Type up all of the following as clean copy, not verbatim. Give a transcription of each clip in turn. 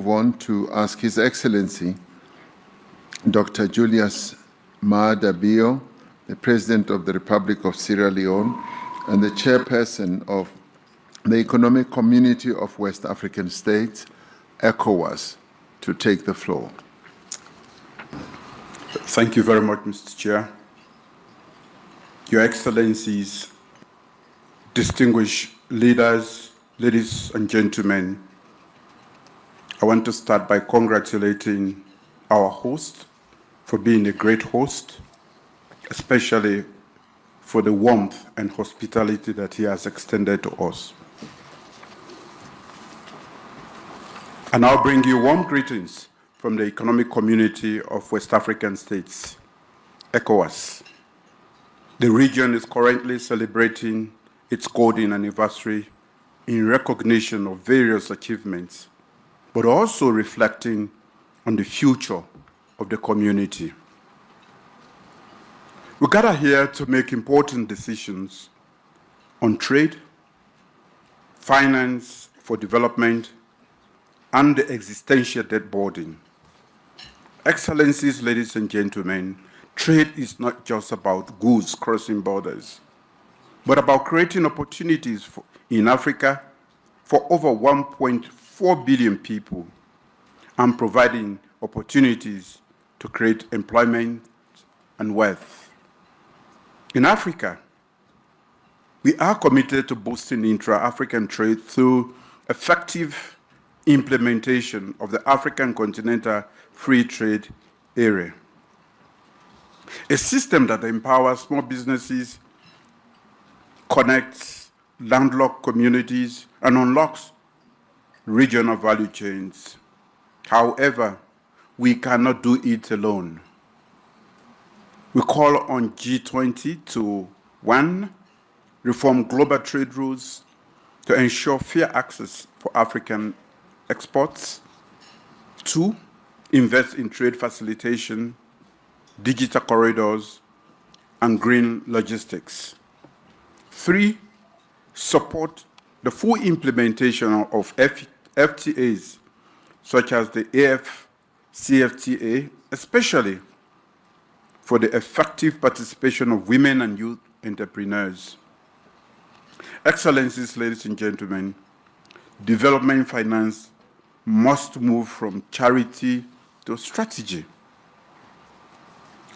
want to ask His Excellency, Dr. Julius Maada, the President of the Republic of Sierra Leone and the Chairperson of the Economic Community of West African States, ECOWAS, to take the floor. Thank you very much, Mr. Chair. Your Excellencies, distinguished leaders, ladies and gentlemen, I want to start by congratulating our host for being a great host, especially for the warmth and hospitality that he has extended to us. I now bring you warm greetings from the Economic Community of West African States, ECOWAS. The region is currently celebrating its golden anniversary in recognition of various achievements, but also reflecting on the future of the community. We gather here to make important decisions on trade, finance for development, and the existential debt burden. Excellencies, ladies and gentlemen, trade is not just about goods crossing borders, but about creating opportunities in Africa for over 1.4 billion people and providing opportunities to create employment and wealth. In Africa, we are committed to boosting intra-African trade through effective implementation of the African Continental Free Trade Area, a system that empowers small businesses, connects landlocked communities, and unlocks regional value chains. However, we cannot do it alone. We call on G20 to 1. Reform global trade rules to ensure fair access for African exports. 2. Invest in trade facilitation, digital corridors, and green logistics. 3. Support the full implementation of FTAs, such as the AfCFTA, especially for the effective participation of women and youth entrepreneurs. Excellencies, ladies and gentlemen, development finance must move from charity to strategy.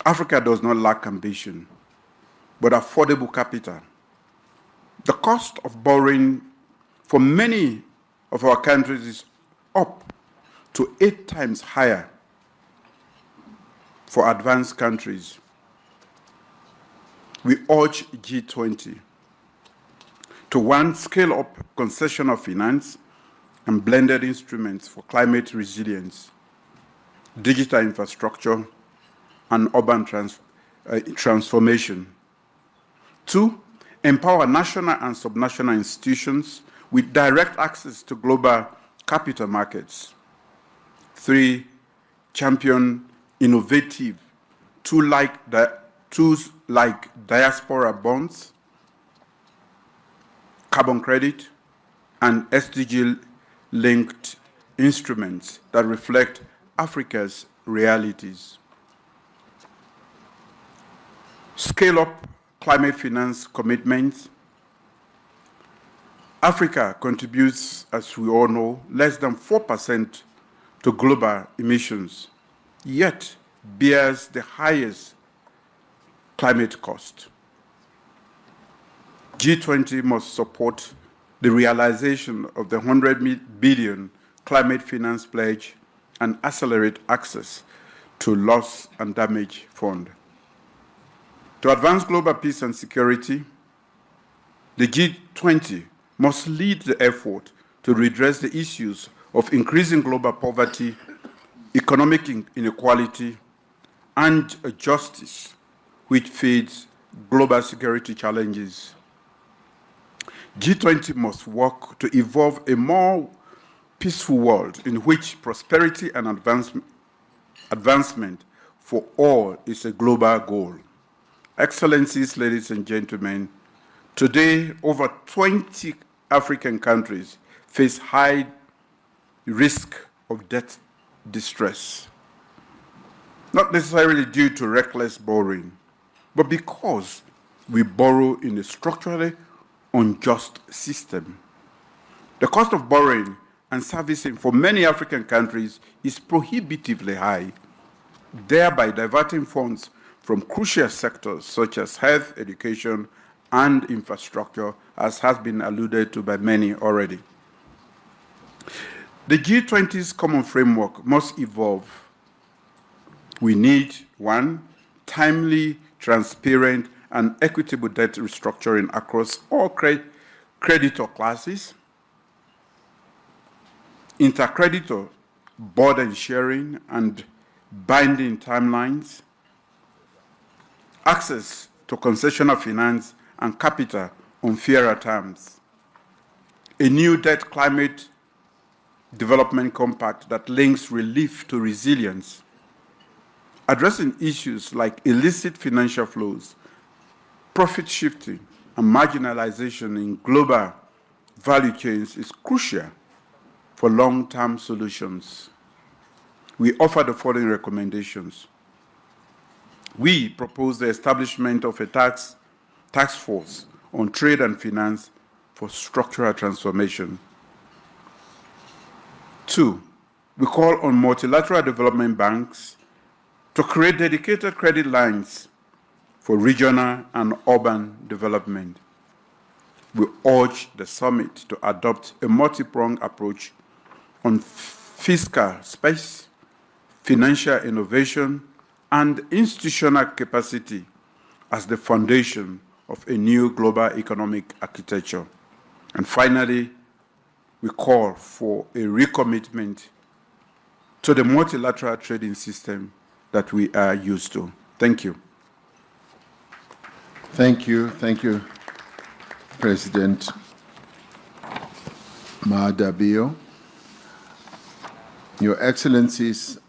Africa does not lack ambition, but affordable capital. The cost of borrowing for many of our countries is up to 8 times higher for advanced countries. We urge G20 to 1. Scale up concessional finance and blended instruments for climate resilience, digital infrastructure, and urban transformation. 2. Empower national and subnational institutions with direct access to global capital markets. 3. Champion innovative tools like diaspora bonds, carbon credit, and SDG-linked instruments that reflect Africa's realities. Scale up climate finance commitments. Africa contributes, as we all know, less than 4% to global emissions, yet bears the highest climate cost. G20 must support the realization of the 100 billion climate finance pledge and accelerate access to loss and damage fund. To advance global peace and security, the G20 must lead the effort to redress the issues of increasing global poverty, economic inequality, and justice, which feeds global security challenges. G20 must work to evolve a more peaceful world in which prosperity and advancement for all is a global goal. Excellencies, ladies and gentlemen, today over 20 African countries face high risk of debt distress. Not necessarily due to reckless borrowing, but because we borrow in a structurally unjust system. The cost of borrowing and servicing for many African countries is prohibitively high, thereby diverting funds from crucial sectors such as health, education, and infrastructure, as has been alluded to by many already. The G20's common framework must evolve. We need, one, timely, transparent, and equitable debt restructuring across all creditor classes, intercreditor burden sharing and binding timelines, access to concessional finance and capital on fairer terms, a new debt climate development compact that links relief to resilience, addressing issues like illicit financial flows, profit shifting, and marginalization in global value chains is crucial for long-term solutions. We offer the following recommendations. We propose the establishment of a task force on trade and finance for structural transformation. 2, we call on multilateral development banks to create dedicated credit lines for regional and urban development. We urge the summit to adopt a multi-pronged approach on fiscal space, financial innovation, and institutional capacity as the foundation of a new global economic architecture. And finally, we call for a recommitment to the multilateral trading system that we are used to. Thank you. Thank you, President Maada Bio. Your Excellencies,